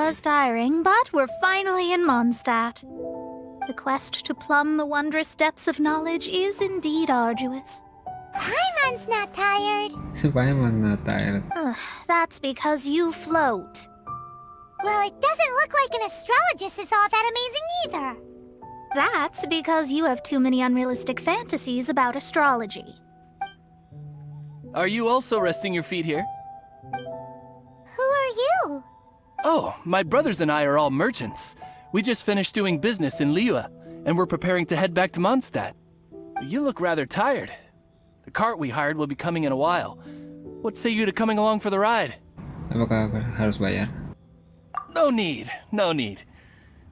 was tiring, but we're finally in Mondstadt. The quest to plumb the wondrous depths of knowledge is indeed arduous. Paimon's not tired. Paimon's not tired. That's because you float. Well, it doesn't look like an astrologist is all that amazing either. That's because you have too many unrealistic fantasies about astrology. Are you also resting your feet here? Who are you? Oh, my brothers and I are all merchants. We just finished doing business in Liyue, and we're preparing to head back to Mondstadt. You look rather tired. The cart we hired will be coming in a while. What say you to coming along for the ride? Apakah harus bayar? No need, no need.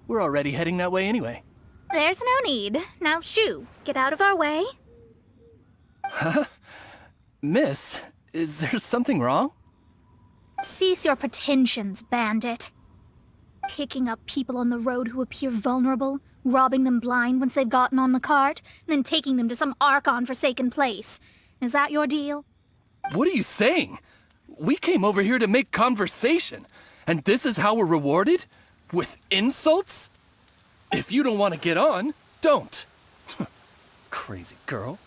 We're already heading that way anyway. There's no need. Now shoo, get out of our way. Huh? Miss, is there something wrong? Cease your pretensions, bandit. Picking up people on the road who appear vulnerable, robbing them blind once they've gotten on the cart, and then taking them to some Archon-forsaken place. Is that your deal? What are you saying? We came over here to make conversation, and this is how we're rewarded? With insults? If you don't want to get on, don't. Crazy girl.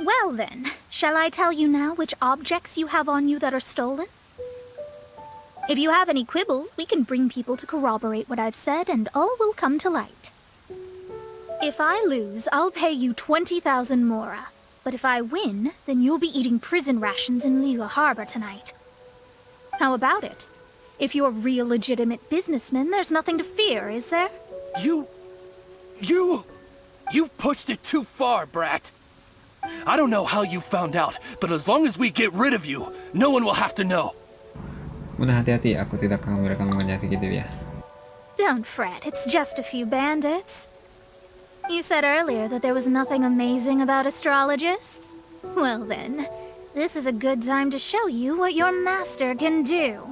Well then, shall I tell you now which objects you have on you that are stolen? If you have any quibbles, we can bring people to corroborate what I've said, and all will come to light. If I lose, I'll pay you 20,000 mora. But if I win, then you'll be eating prison rations in Liyue Harbor tonight. How about it? If you're real legitimate businessmen, there's nothing to fear, is there? You've pushed it too far, brat. I don't know how you found out, but as long as we get rid of you, no one will have to know. Muna hati-hati, aku tidak akan memberikan menyakiti dia. Don't fret, it's just a few bandits. You said earlier that there was nothing amazing about astrologists? Well then, this is a good time to show you what your master can do.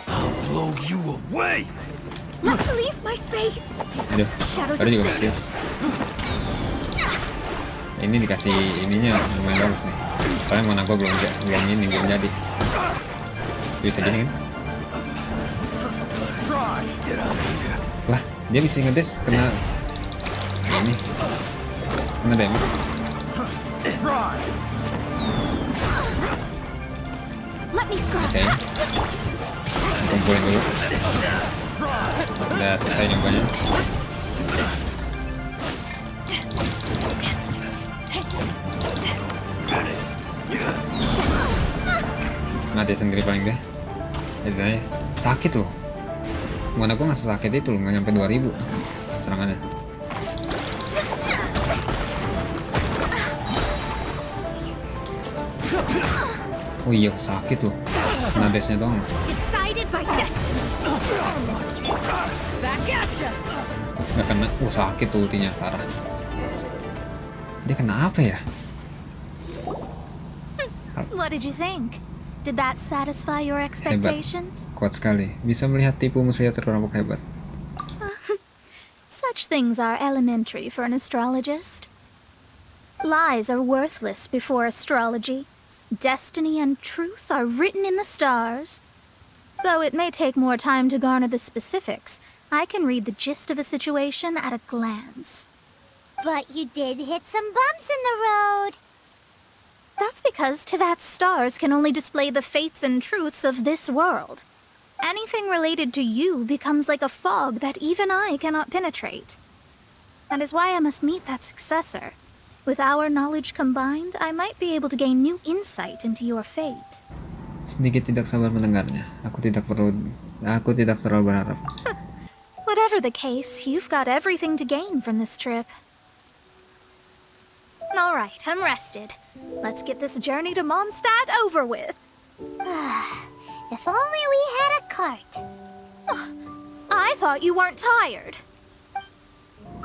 I'll blow you away! Let me leave my space! Aduh, baru juga masih. Ini dikasih ininya lumayan bagus nih. Soalnya mana gue belum jadi. Bisa gini kan? Lah, dia bisa ngedes kena ini. Kena damage. Oke. Kumpulin dulu. Udah selesai nyobanya. Mati sendiri paling deh. Jadi sakit loh. Mana gua nggak sesakit itu loh, nggak nyampe 2000 serangannya. Oh iya sakit tuh. Kena desnya doang. Nggak kena. Sakit tuh ultinya parah. Dia kena apa ya? What did you think? Did that satisfy your expectations? Hebat. Kuat sekali. Bisa melihat tipu musuhnya terkelompok hebat. Such things are elementary for an astrologist. Lies are worthless before astrology. Destiny and truth are written in the stars. Though it may take more time to garner the specifics, I can read the gist of a situation at a glance. But you did hit some bumps in the road. That's because Tivat's stars can only display the fates and truths of this world. Anything related to you becomes like a fog that even I cannot penetrate. That is why I must meet that successor. With our knowledge combined, I might be able to gain new insight into your fate. Sedikit tidak sabar mendengarnya. Aku tidak terlalu berharap. Whatever the case, you've got everything to gain from this trip. All right, I'm rested. Let's get this journey to Mondstadt over with. If only we had a cart. I thought you weren't tired.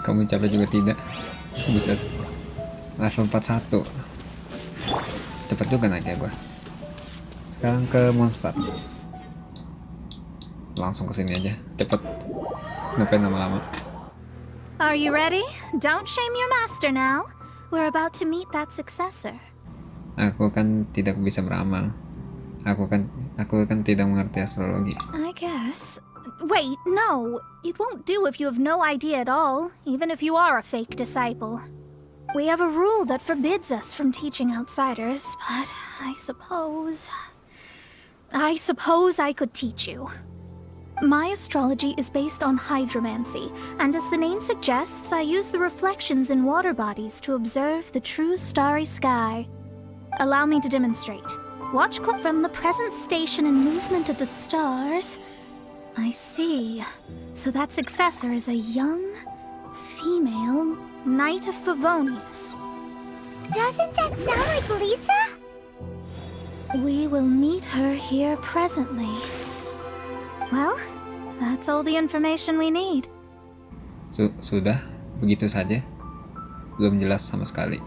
Kamu capek juga tidak? Buset. Level 41. Cepet juga naiknya gua. Sekarang ke Monstat. Langsung ke sini aja. Cepet. Ngapain lama-lama? Are you ready? Don't shame your master now. We're about to meet that successor. Aku kan tidak bisa beramal. Aku kan tidak mengerti astrologi. I guess. Wait, no. It won't do if you have no idea at all, even if you are a fake disciple. We have a rule that forbids us from teaching outsiders, but I suppose I could teach you. My astrology is based on hydromancy, and as the name suggests, I use the reflections in water bodies to observe the true starry sky. Allow me to demonstrate. Watch from the present station and movement of the stars. I see. So that successor is a young, female Knight of Favonius. Doesn't that sound like Lisa? We will meet her here presently. Well, that's all the information we need. Sudah, begitu saja. Belum jelas sama sekali.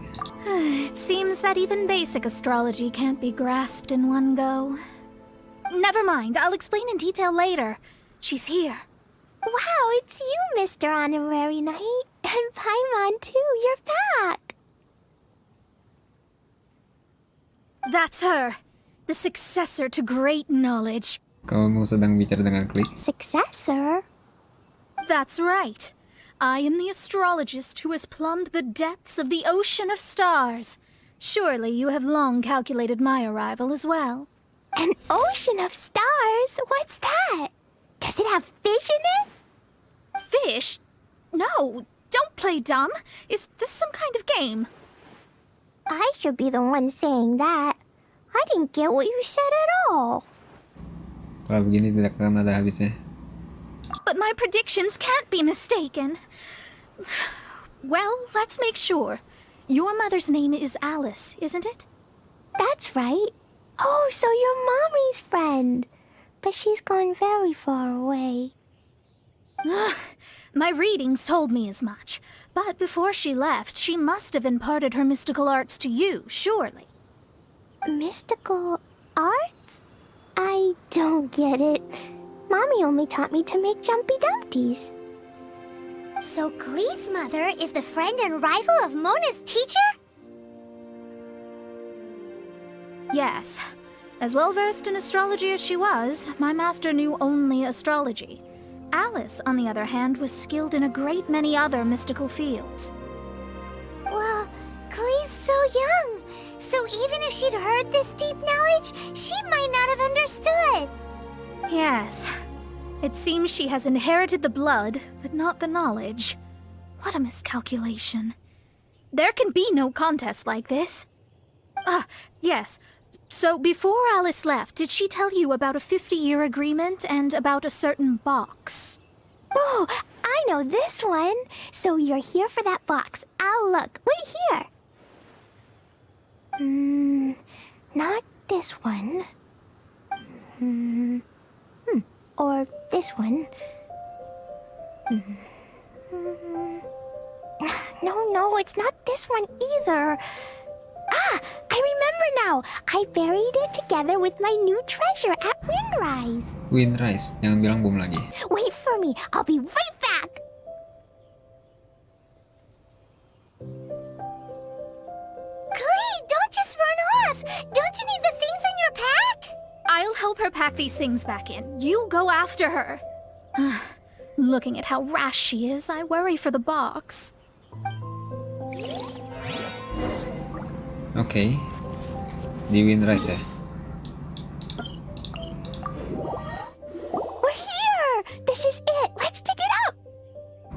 It seems that even basic astrology can't be grasped in one go. Never mind, I'll explain in detail later. She's here. Wow, it's you, Mr. Honorary Knight. And Paimon, too. You're back. That's her. The successor to great knowledge. Kamu sedang bicara dengan Klik? Successor? That's right. I am the astrologist who has plumbed the depths of the ocean of stars. Surely you have long calculated my arrival as well. An ocean of stars? What's that? Does it have fish in it? Fish? No, don't play dumb. Is this some kind of game? I should be the one saying that. I didn't get what you said at all. Kalau begini tidak akan ada habisnya. But my predictions can't be mistaken. Well, let's make sure. Your mother's name is Alice, isn't it? That's right. Oh, so you're Mommy's friend. But she's gone very far away. My readings told me as much. But before she left, she must have imparted her mystical arts to you, surely. Mystical arts? I don't get it. Mommy only taught me to make Jumpy Dumpties. So Glee's mother is the friend and rival of Mona's teacher? Yes. As well-versed in astrology as she was, my master knew only astrology. Alice, on the other hand, was skilled in a great many other mystical fields. Well, Glee's so young. So even if she'd heard this deep knowledge, she might not have understood. Yes. It seems she has inherited the blood, but not the knowledge. What a miscalculation. There can be no contest like this. Yes. So before Alice left, did she tell you about a 50-year agreement and about a certain box? Oh, I know this one. So you're here for that box. I'll look. Wait here. Not this one. Or this one. No, it's not this one either. Ah, I remember now. I buried it together with my new treasure at Windrise. Windrise, jangan bilang bom lagi. Wait for me. I'll be right back. Clee, don't just run off. Don't you need the things in your pack? I'll help her pack these things back in. You go after her. Looking at how rash she is, I worry for the box. Oke. Di Windrise ya. We're here. This is it. Let's dig it up.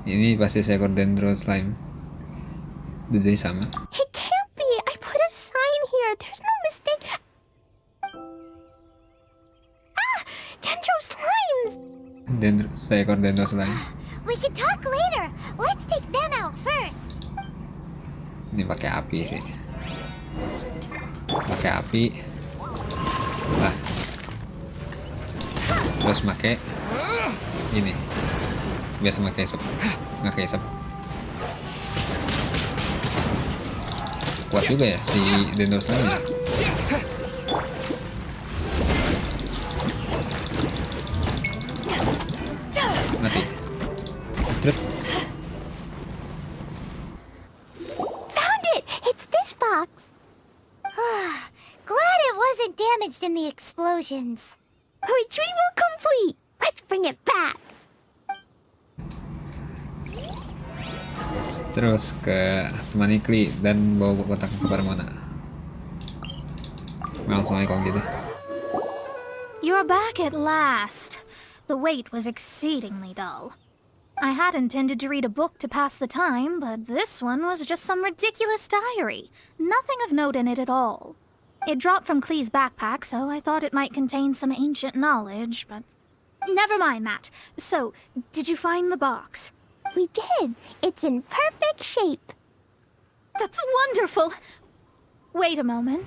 Ini pasti seekor dendro slime. Jadi sama. It can't be. I put a sign here. There's no mistake. Dendro slimes. Seekor dendro slime. We can talk later. Let's take them out first. Ini pakai api sih. Pakai api. Lah. Terus pakai ini. Biasa pakai esep. Nggak kayak esep. Kuat juga ya si dendro slime ya. Mati. Truk. Found it. It's this box. Glad it wasn't damaged damaged in the explosions. Retrieval complete! Let's bring it back! Terus ke temani Kli dan bawa kotak kepada Mona. Langsung aja kalau gitu. You're back at last. The wait was exceedingly dull. I had intended to read a book to pass the time, but this one was just some ridiculous diary. Nothing of note in it at all. It dropped from Klee's backpack, so I thought it might contain some ancient knowledge, but... Never mind that. So, did you find the box? We did. It's in perfect shape. That's wonderful! Wait a moment.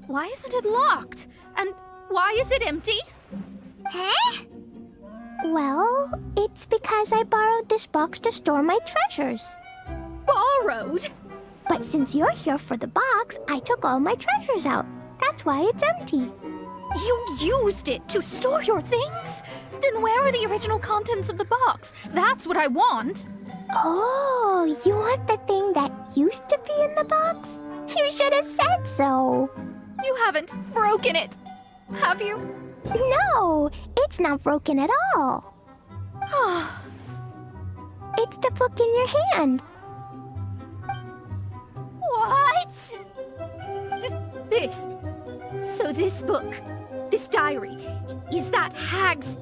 Why isn't it locked? And why is it empty? Huh? Well, it's because I borrowed this box to store my treasures. Borrowed? But since you're here for the box, I took all my treasures out. That's why it's empty. You used it to store your things? Then where are the original contents of the box? That's what I want. Oh, you want the thing that used to be in the box? You should have said so. You haven't broken it, have you? No, it's not broken at all. It's the book in your hand. What? This. So this book, this diary, is that Hag's...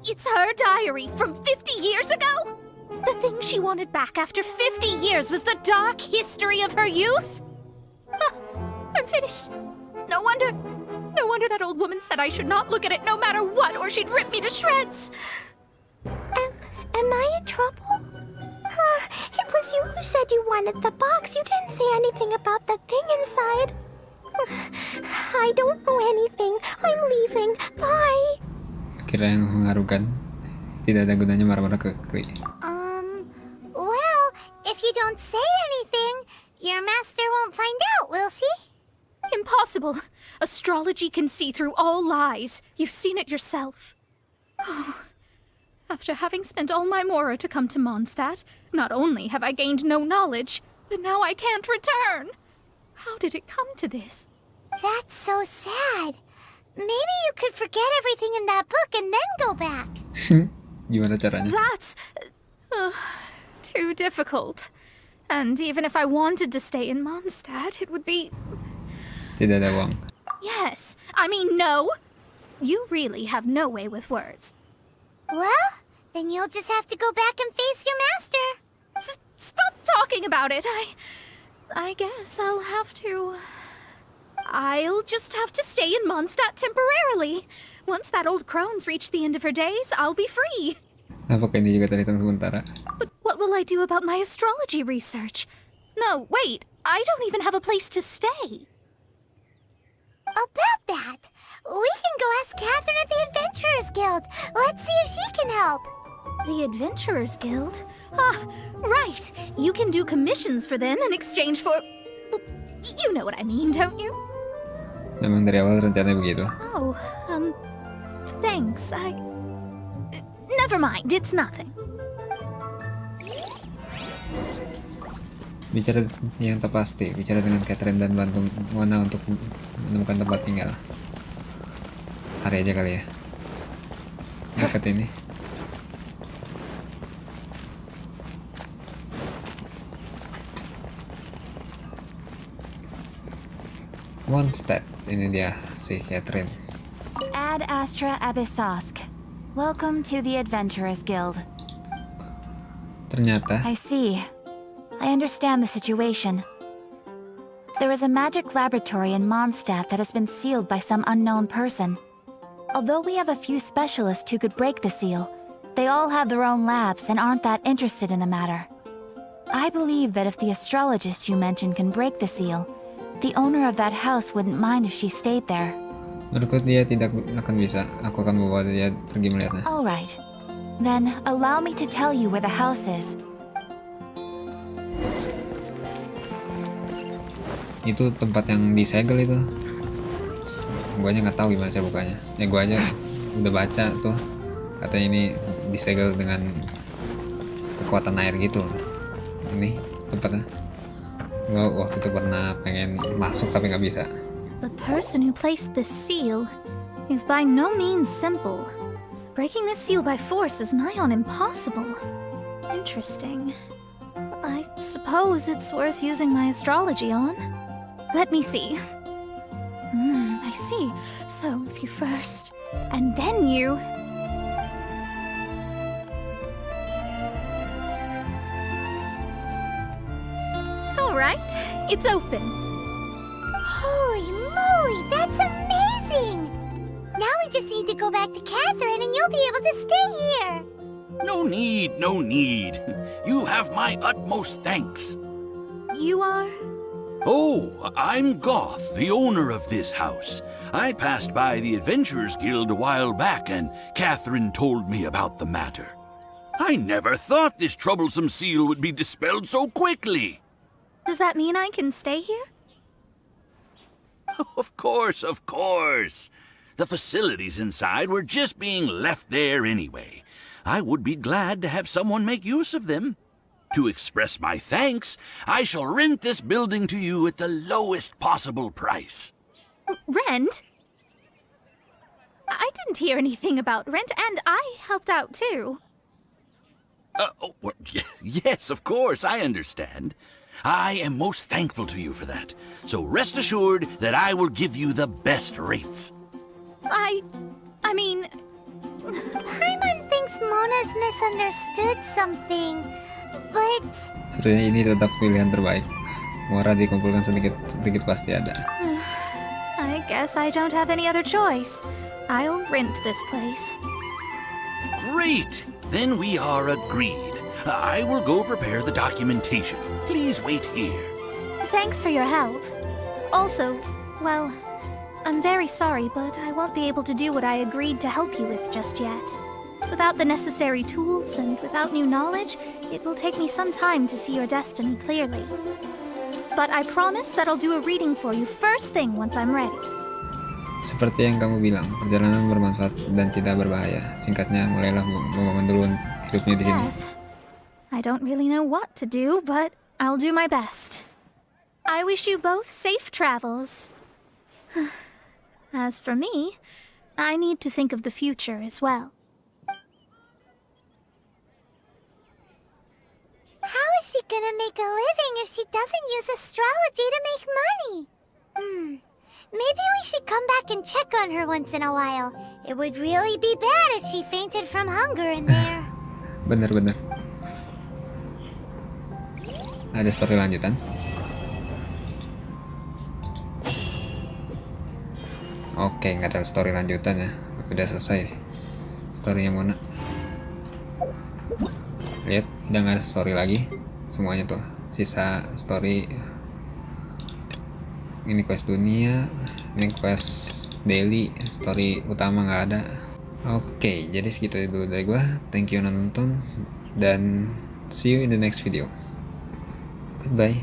It's her diary from 50 years ago? The thing she wanted back after 50 years was the dark history of her youth? I'm finished. No wonder that old woman said I should not look at it no matter what, or she'd rip me to shreds. Am I in trouble? It was you who said you wanted the box. You didn't say anything about the thing inside. I don't know anything. I'm leaving. Bye. Akhirnya yang mengharukan. Tidak ada gunanya marah-marah ke Kli. Well, if you don't say anything, your master won't find out, will she? Impossible. Astrology can see through all lies. You've seen it yourself. After having spent all my mora to come to Mondstadt, not only have I gained no knowledge, but now I can't return. How did it come to this? That's so sad. Maybe you could forget everything in that book and then go back. Gimana caranya? That's... too difficult. And even if I wanted to stay in Mondstadt, it would be... Tidak ada uang. Yes. I mean, no. You really have no way with words. Well, then you'll just have to go back and face your master. Stop talking about it. I guess I'll have to... I'll just have to stay in Mondstadt temporarily. Once that old crone's reached the end of her days, I'll be free. Apakah ini juga terhitung sementara? But what will I do about my astrology research? No, wait. I don't even have a place to stay. About that, we can go ask Catherine at the Adventurers Guild. Let's see if she can help. The Adventurers Guild? Ah, right. You can do commissions for them in exchange for... You know what I mean, don't you? Memang dari awal rencananya begitu. Oh, thanks. Never mind, it's nothing. Bicara yang terpasti, bicara dengan Catherine dan bantu Mona untuk menemukan tempat tinggal. Hari aja kali ya. Dekat ini. Monstat, ini dia si Catherine. Ad Astra Abyssosk. Welcome to the Adventurers Guild. Ternyata I see. I understand the situation. There is a magic laboratory in Mondstadt that has been sealed by some unknown person. Although we have a few specialists who could break the seal, they all have their own labs and aren't that interested in the matter. I believe that if the astrologist you mentioned can break the seal, the owner of that house wouldn't mind if she stayed there. menurutku dia tidak akan bisa. Aku akan membawa dia pergi melihatnya. All right. Then allow me to tell you where the house is. Itu tempat yang disegel itu. Gua aja nggak tahu gimana cara bukanya. Ya gua aja udah baca tuh katanya ini disegel dengan kekuatan air gitu. Ini tempatnya. Gua waktu itu pernah pengen masuk tapi nggak bisa. The person who placed this seal is by no means simple. Breaking this seal by force is nigh on impossible. Interesting. I suppose it's worth using my astrology on. Let me see. I see. So, if you first, and then you... Alright, it's open. Holy moly, that's amazing! Now we just need to go back to Catherine and you'll be able to stay here. No need, no need. You have my utmost thanks. You are? Oh, I'm Goth, the owner of this house. I passed by the Adventurers Guild a while back, and Catherine told me about the matter. I never thought this troublesome seal would be dispelled so quickly. Does that mean I can stay here? Of course, of course. The facilities inside were just being left there anyway. I would be glad to have someone make use of them. To express my thanks, I shall rent this building to you at the lowest possible price. Rent? I didn't hear anything about rent, and I helped out too. Yes, of course, I understand. I am most thankful to you for that. So rest assured that I will give you the best rates. I mean... Paimon thinks Mona's misunderstood something, but... Sepertinya ini tetap pilihan terbaik. Muara dikumpulkan sedikit pasti ada. I guess I don't have any other choice. I'll rent this place. Great! Then we are agreed. I will go prepare the documentation. Please wait here. Thanks for your help. Also, well, I'm very sorry, but I won't be able to do what I agreed to help you with just yet. Without the necessary tools and without new knowledge, it will take me some time to see your destiny clearly. But I promise that I'll do a reading for you first thing once I'm ready. Seperti yang kamu bilang, perjalanan bermanfaat dan tidak berbahaya. Singkatnya, mulailah membangun dulu hidupnya di sini. Yes. I don't really know what to do, but I'll do my best. I wish you both safe travels. As for me, I need to think of the future as well. How is she gonna make a living if she doesn't use astrology to make money? Maybe we should come back and check on her once in a while. It would really be bad if she fainted from hunger in there. Bener-bener. Ada story lanjutan. Oke, nggak ada story lanjutan ya. Udah selesai storynya Mona. Lihat, udah nggak ada story lagi. Semuanya tuh sisa story. Ini quest dunia, ini quest daily, story utama nggak ada. Oke, jadi segitu dulu dari gua. Thank you udah nonton dan see you in the next video. Goodbye.